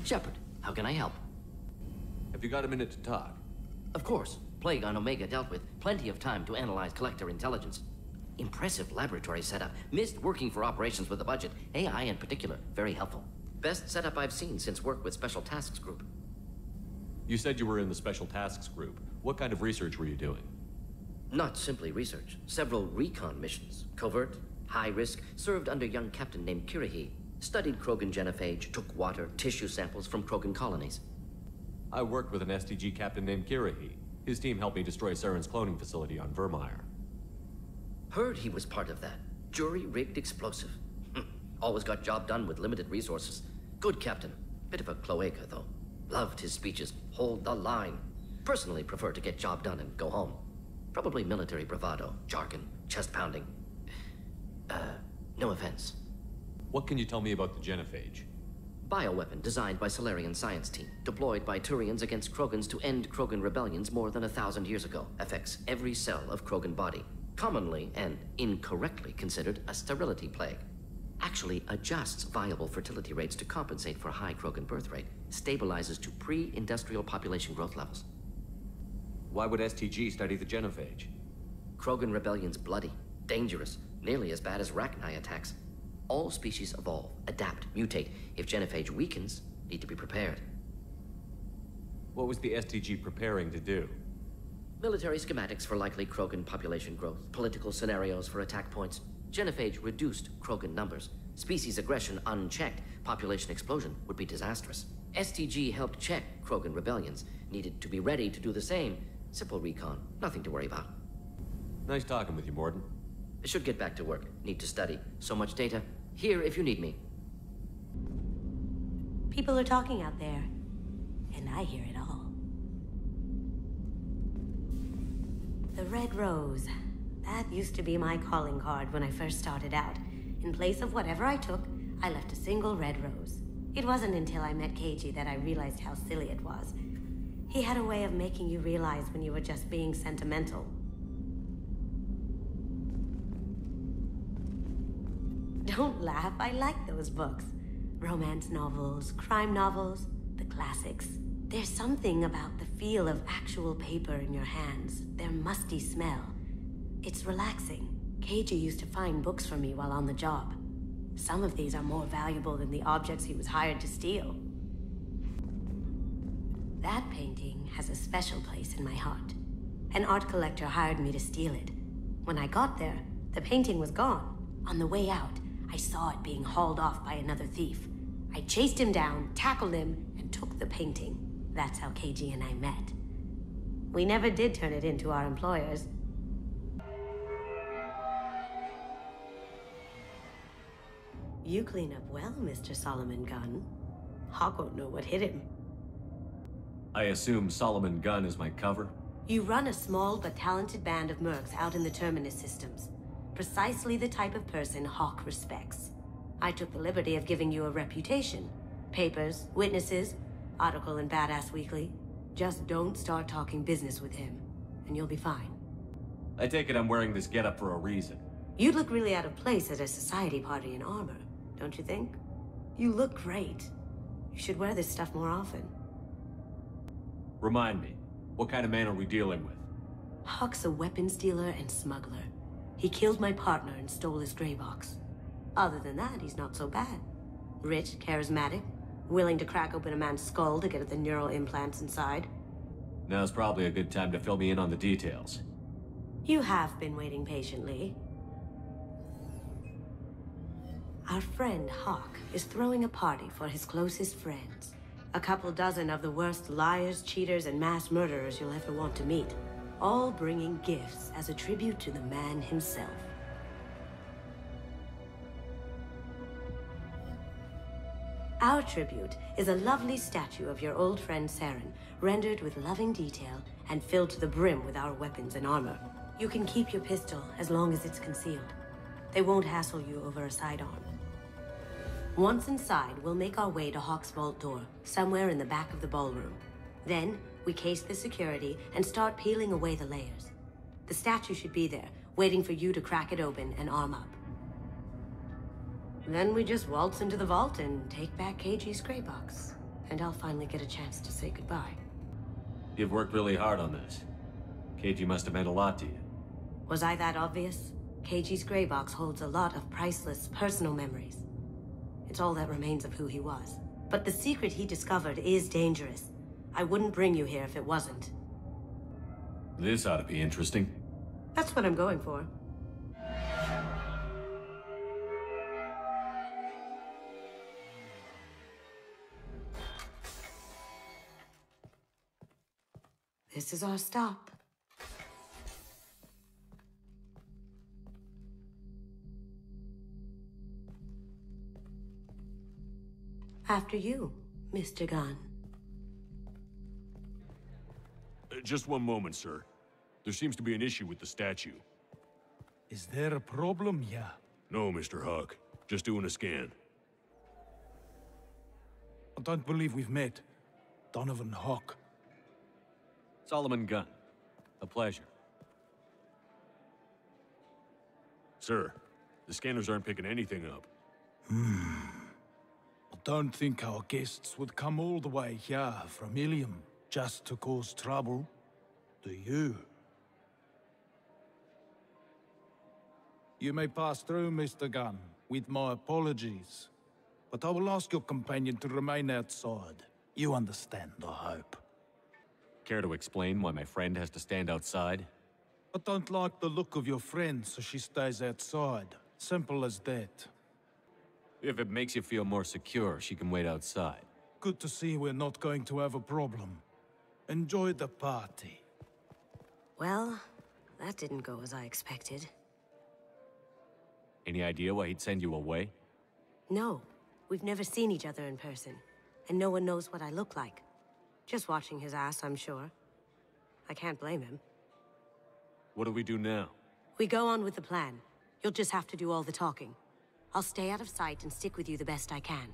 Shepard, how can I help? Have you got a minute to talk? Of course. Plague on Omega dealt with. Plenty of time to analyze collector intelligence. Impressive laboratory setup. Missed working for operations with a budget. AI in particular, very helpful. Best setup I've seen since work with Special Tasks Group. You said you were in the Special Tasks Group. What kind of research were you doing? Not simply research. Several recon missions. Covert, high risk, served under young captain named Kirihi. Studied Krogan genophage, took water, tissue samples from Krogan colonies. I worked with an STG captain named Kirihi. His team helped me destroy Saren's cloning facility on Vermeer. Heard he was part of that. Jury-rigged explosive. Always got job done with limited resources. Good captain. Bit of a cloaca, though. Loved his speeches. Hold the line. Personally prefer to get job done and go home. Probably military bravado, jargon, chest pounding. No offense. What can you tell me about the genophage? Bioweapon designed by Solarian science team, deployed by Turians against Krogans to end Krogan rebellions more than 1,000 years ago. Affects every cell of Krogan body. Commonly and incorrectly considered a sterility plague. Actually adjusts viable fertility rates to compensate for high Krogan birth rate. Stabilizes to pre-industrial population growth levels. Why would STG study the genophage? Krogan rebellion's bloody, dangerous, nearly as bad as Rachni attacks. All species evolve, adapt, mutate. If genophage weakens, need to be prepared. What was the STG preparing to do? Military schematics for likely Krogan population growth, political scenarios for attack points. Genophage reduced Krogan numbers. Species aggression unchecked, population explosion would be disastrous. STG helped check Krogan rebellions, needed to be ready to do the same. Simple recon, nothing to worry about. Nice talking with you, Morden. I should get back to work, need to study. So much data. Here if you need me. People are talking out there, and I hear it all. The Red Rose. That used to be my calling card when I first started out. In place of whatever I took, I left a single red rose. It wasn't until I met Keiji that I realized how silly it was. He had a way of making you realize when you were just being sentimental. Don't laugh, I like those books. Romance novels, crime novels, the classics. There's something about the feel of actual paper in your hands, their musty smell. It's relaxing. Keiji used to find books for me while on the job. Some of these are more valuable than the objects he was hired to steal. That painting has a special place in my heart. An art collector hired me to steal it. When I got there, the painting was gone. On the way out, I saw it being hauled off by another thief. I chased him down, tackled him, and took the painting. That's how Keiji and I met. We never did turn it into our employers. You clean up well, Mr. Solomon Gunn. Hawk won't know what hit him. I assume Solomon Gunn is my cover? You run a small but talented band of mercs out in the Terminus systems. Precisely the type of person Hawk respects. I took the liberty of giving you a reputation. Papers, witnesses, article in Badass Weekly. Just don't start talking business with him, and you'll be fine. I take it I'm wearing this getup for a reason. You'd look really out of place at a society party in armor, don't you think? You look great. You should wear this stuff more often. Remind me, what kind of man are we dealing with? Hawk's a weapons dealer and smuggler. He killed my partner and stole his gray box. Other than that, he's not so bad. Rich, charismatic, willing to crack open a man's skull to get at the neural implants inside. Now's probably a good time to fill me in on the details. You have been waiting patiently. Our friend Hawk is throwing a party for his closest friends. A couple dozen of the worst liars, cheaters, and mass murderers you'll ever want to meet. All bringing gifts as a tribute to the man himself. Our tribute is a lovely statue of your old friend Saren, rendered with loving detail and filled to the brim with our weapons and armor. You can keep your pistol as long as it's concealed. They won't hassle you over a sidearm. Once inside, we'll make our way to Hawk's vault door, somewhere in the back of the ballroom. Then, we case the security and start peeling away the layers. The statue should be there, waiting for you to crack it open and arm up. Then we just waltz into the vault and take back Keiji's gray box. And I'll finally get a chance to say goodbye. You've worked really hard on this. KG must have meant a lot to you. Was I that obvious? KG's gray box holds a lot of priceless personal memories. It's all that remains of who he was. But the secret he discovered is dangerous. I wouldn't bring you here if it wasn't. This ought to be interesting. That's what I'm going for. This is our stop. After you, Mr. Gunn. Just one moment, sir. There seems to be an issue with the statue. Is there a problem here? No, Mr. Huck. Just doing a scan. I don't believe we've met. Donovan Hawk. Solomon Gunn. A pleasure. Sir, the scanners aren't picking anything up. I don't think our guests would come all the way here from Ilium just to cause trouble. Do you? You may pass through, Mr. Gunn, with my apologies. But I will ask your companion to remain outside. You understand, I hope. Care to explain why my friend has to stand outside? I don't like the look of your friend, so she stays outside. Simple as that. If it makes you feel more secure, she can wait outside. Good to see we're not going to have a problem. Enjoy the party. Well, that didn't go as I expected. Any idea why he'd send you away? No, we've never seen each other in person, and no one knows what I look like. Just watching his ass, I'm sure. I can't blame him. What do we do now? We go on with the plan. You'll just have to do all the talking. I'll stay out of sight and stick with you the best I can.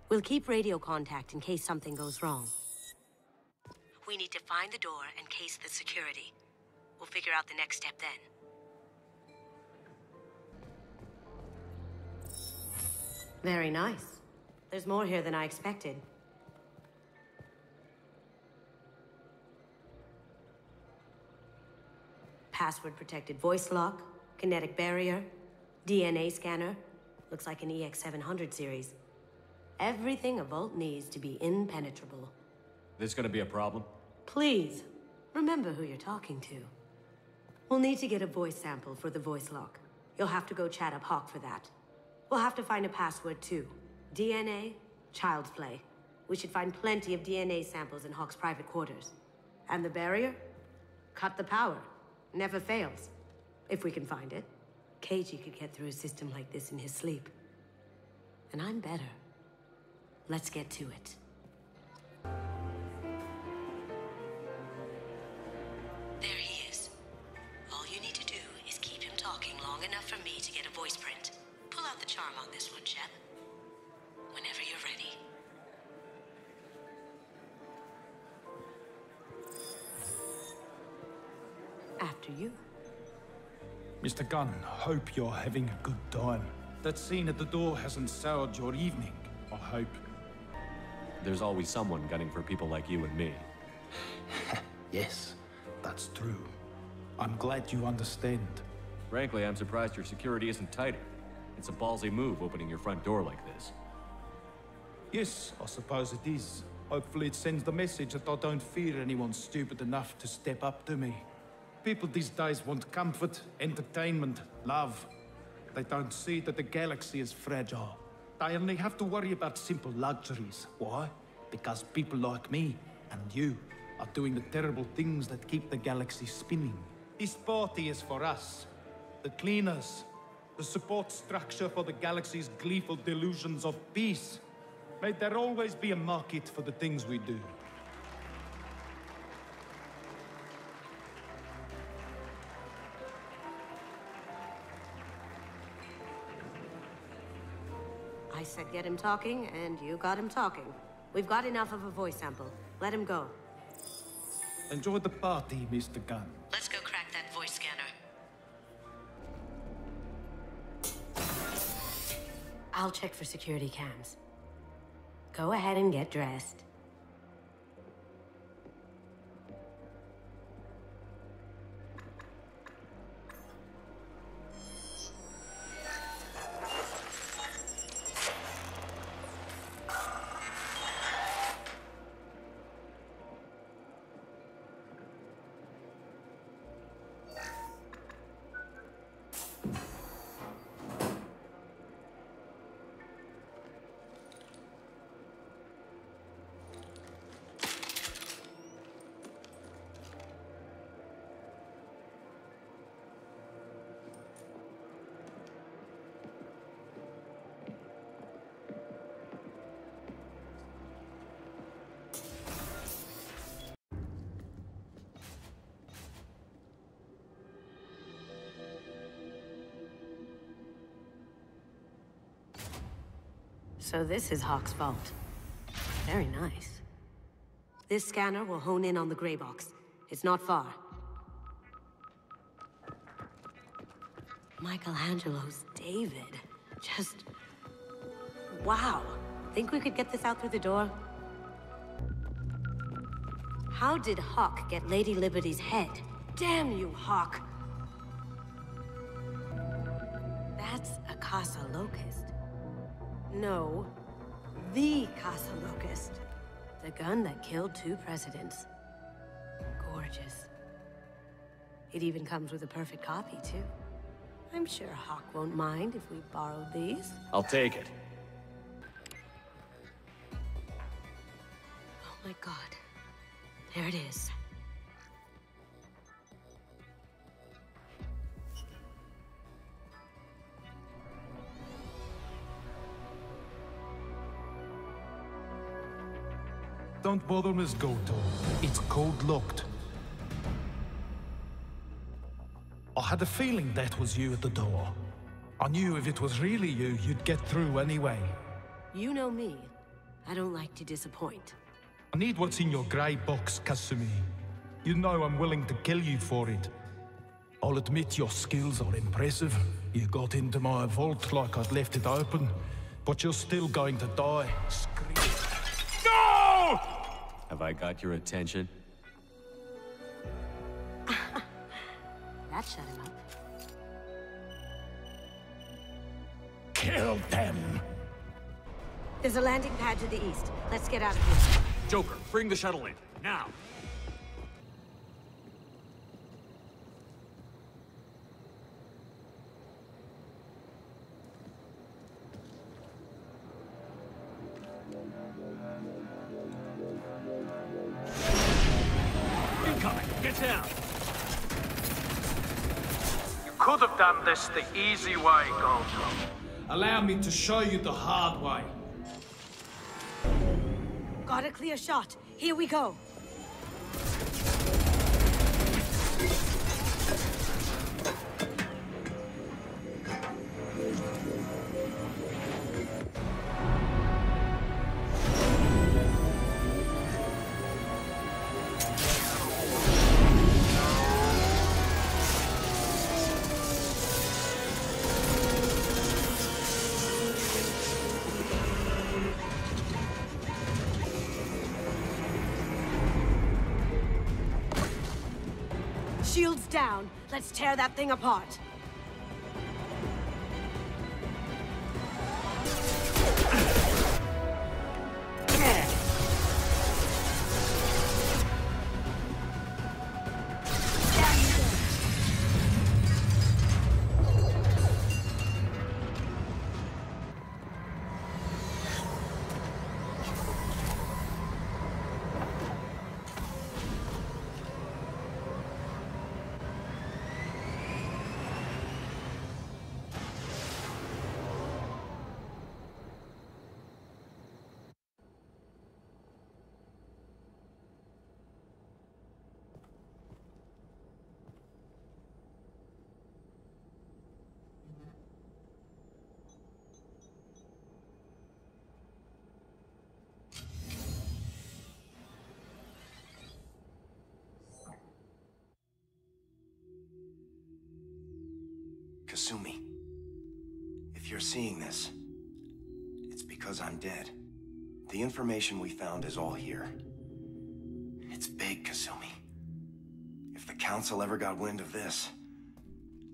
We'll keep radio contact in case something goes wrong. We need to find the door and case the security. We'll figure out the next step then. Very nice. There's more here than I expected. Password-protected voice lock, kinetic barrier, DNA scanner. Looks like an EX700 series. Everything a Vault needs to be impenetrable. This gonna be a problem? Please, remember who you're talking to. We'll need to get a voice sample for the voice lock. You'll have to go chat up Hawk for that. We'll have to find a password too. DNA, child's play. We should find plenty of DNA samples in Hawk's private quarters. And the barrier? Cut the power. Never fails. If we can find it. KG could get through a system like this in his sleep. And I'm better. Let's get to it. There he is. All you need to do is keep him talking long enough for me to get a voice print. Pull out the charm on this one, Shep. Whenever you're ready. After you. Mr. Gunn, hope you're having a good time. That scene at the door hasn't soured your evening, I hope. There's always someone gunning for people like you and me. Yes, that's true. I'm glad you understand. Frankly, I'm surprised your security isn't tighter. It's a ballsy move opening your front door like this. Yes, I suppose it is. Hopefully it sends the message that I don't fear anyone stupid enough to step up to me. People these days want comfort, entertainment, love. They don't see that the galaxy is fragile. They only have to worry about simple luxuries. Why? Because people like me and you are doing the terrible things that keep the galaxy spinning. This party is for us, the cleaners, the support structure for the galaxy's gleeful delusions of peace. May there always be a market for the things we do. I said get him talking, and you got him talking. We've got enough of a voice sample. Let him go. Enjoy the party, Mr. Gunn. Let's go crack that voice scanner. I'll check for security cams. Go ahead and get dressed. So this is Hawk's vault. Very nice. This scanner will hone in on the gray box. It's not far. Michelangelo's David. Just... wow. Think we could get this out through the door? How did Hawk get Lady Liberty's head? Damn you, Hawk! That's a Casa Locust. No, the Casa Locust. The gun that killed 2 presidents. Gorgeous. It even comes with a perfect copy, too. I'm sure Hawk won't mind if we borrowed these. I'll take it. Oh my god. There it is. Don't bother, Miss Goto. It's code-locked. I had a feeling that was you at the door. I knew if it was really you, you'd get through anyway. You know me. I don't like to disappoint. I need what's in your grey box, Katsumi. You know I'm willing to kill you for it. I'll admit your skills are impressive. You got into my vault like I'd left it open, but you're still going to die. Scream. No! Have I got your attention? That shut him up. Kill them! There's a landing pad to the east. Let's get out of here. Joker, bring the shuttle in, now! Incoming! Get down! You could have done this the easy way, Goto. Allow me to show you the hard way. Got a clear shot. Here we go. Shields down. Let's tear that thing apart. Katsumi, if you're seeing this, because I'm dead. The information we found is all here. It's big, Katsumi. If the Council ever got wind of this,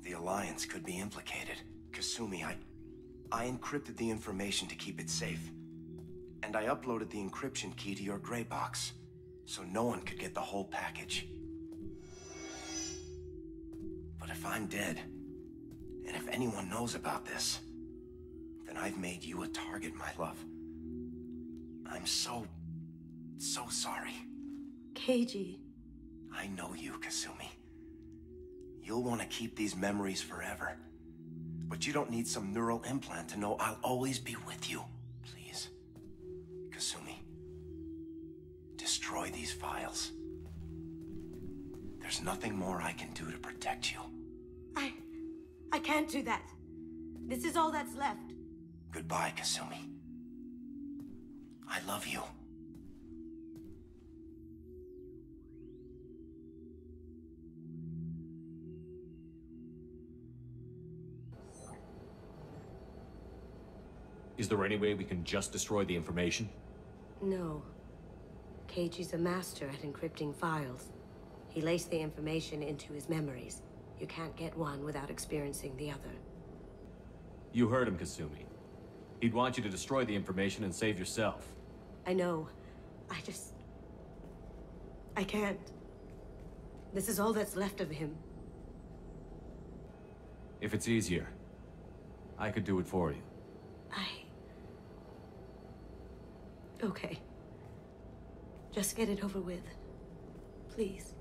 the Alliance could be implicated. Katsumi, I encrypted the information to keep it safe. And I uploaded the encryption key to your gray box, so no one could get the whole package. But if I'm dead, and if anyone knows about this, then I've made you a target, my love. I'm so sorry. Keiji. I know you, Katsumi. You'll want to keep these memories forever. But you don't need some neural implant to know I'll always be with you. Please. Katsumi. Destroy these files. There's nothing more I can do to protect you. I can't do that. This is all that's left. Goodbye, Katsumi. I love you. Is there any way we can just destroy the information? No. Keiji's a master at encrypting files. He laced the information into his memories. You can't get one without experiencing the other. You heard him, Katsumi. He'd want you to destroy the information and save yourself. I know. I can't. This is all that's left of him. If it's easier, I could do it for you. Okay. Just get it over with. Please.